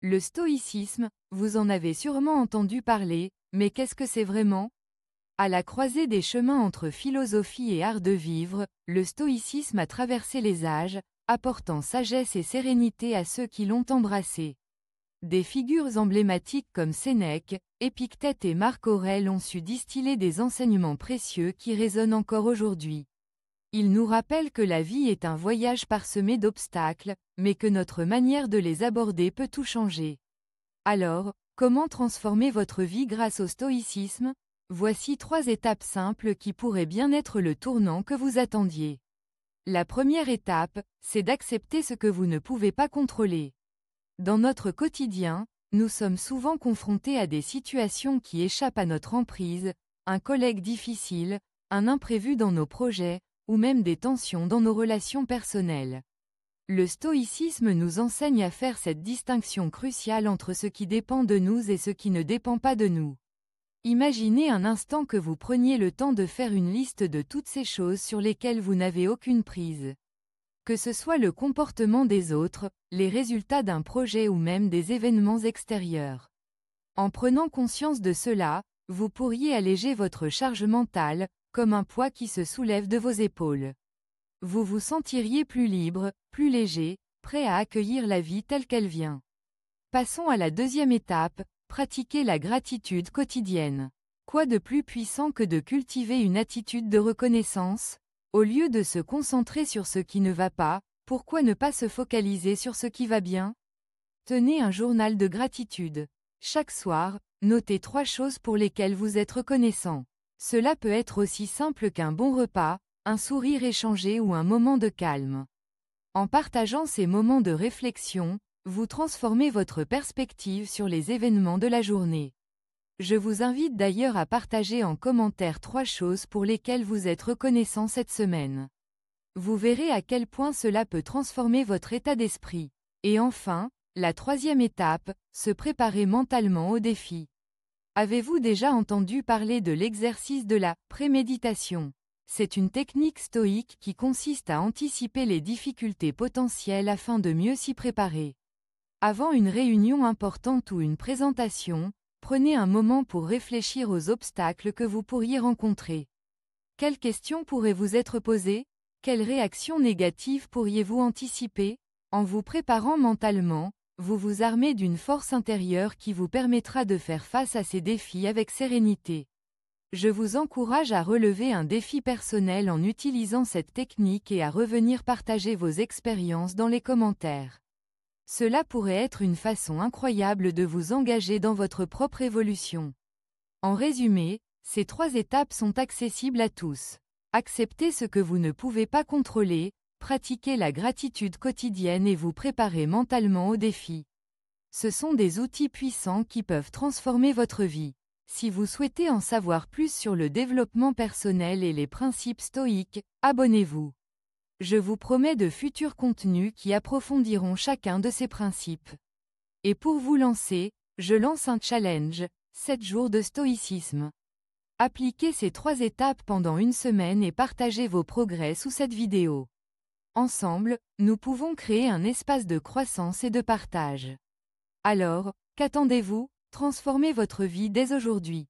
Le stoïcisme, vous en avez sûrement entendu parler, mais qu'est-ce que c'est vraiment? À la croisée des chemins entre philosophie et art de vivre, le stoïcisme a traversé les âges, apportant sagesse et sérénité à ceux qui l'ont embrassé. Des figures emblématiques comme Sénèque, Épictète et Marc Aurèle ont su distiller des enseignements précieux qui résonnent encore aujourd'hui. Ils nous rappellent que la vie est un voyage parsemé d'obstacles, mais que notre manière de les aborder peut tout changer. Alors, comment transformer votre vie grâce au stoïcisme? Voici 3 étapes simples qui pourraient bien être le tournant que vous attendiez. La première étape, c'est d'accepter ce que vous ne pouvez pas contrôler. Dans notre quotidien, nous sommes souvent confrontés à des situations qui échappent à notre emprise, un collègue difficile, un imprévu dans nos projets, ou même des tensions dans nos relations personnelles. Le stoïcisme nous enseigne à faire cette distinction cruciale entre ce qui dépend de nous et ce qui ne dépend pas de nous. Imaginez un instant que vous preniez le temps de faire une liste de toutes ces choses sur lesquelles vous n'avez aucune prise. Que ce soit le comportement des autres, les résultats d'un projet ou même des événements extérieurs. En prenant conscience de cela, vous pourriez alléger votre charge mentale, comme un poids qui se soulève de vos épaules. Vous vous sentiriez plus libre, plus léger, prêt à accueillir la vie telle qu'elle vient. Passons à la deuxième étape, pratiquer la gratitude quotidienne. Quoi de plus puissant que de cultiver une attitude de reconnaissance? Au lieu de se concentrer sur ce qui ne va pas, pourquoi ne pas se focaliser sur ce qui va bien? Tenez un journal de gratitude. Chaque soir, notez 3 choses pour lesquelles vous êtes reconnaissant. Cela peut être aussi simple qu'un bon repas, un sourire échangé ou un moment de calme. En partageant ces moments de réflexion, vous transformez votre perspective sur les événements de la journée. Je vous invite d'ailleurs à partager en commentaire 3 choses pour lesquelles vous êtes reconnaissant cette semaine. Vous verrez à quel point cela peut transformer votre état d'esprit. Et enfin, la 3e étape, se préparer mentalement au défi. Avez-vous déjà entendu parler de l'exercice de la préméditation? C'est une technique stoïque qui consiste à anticiper les difficultés potentielles afin de mieux s'y préparer. Avant une réunion importante ou une présentation, prenez un moment pour réfléchir aux obstacles que vous pourriez rencontrer. Quelles questions pourraient vous être posées? Quelles réactions négatives pourriez-vous anticiper? En vous préparant mentalement, vous vous armez d'une force intérieure qui vous permettra de faire face à ces défis avec sérénité. Je vous encourage à relever un défi personnel en utilisant cette technique et à revenir partager vos expériences dans les commentaires. Cela pourrait être une façon incroyable de vous engager dans votre propre évolution. En résumé, ces 3 étapes sont accessibles à tous. Acceptez ce que vous ne pouvez pas contrôler, pratiquez la gratitude quotidienne et vous préparez mentalement aux défis. Ce sont des outils puissants qui peuvent transformer votre vie. Si vous souhaitez en savoir plus sur le développement personnel et les principes stoïques, abonnez-vous. Je vous promets de futurs contenus qui approfondiront chacun de ces principes. Et pour vous lancer, je lance un challenge, 7 jours de stoïcisme. Appliquez ces 3 étapes pendant une semaine et partagez vos progrès sous cette vidéo. Ensemble, nous pouvons créer un espace de croissance et de partage. Alors, qu'attendez-vous? Transformez votre vie dès aujourd'hui.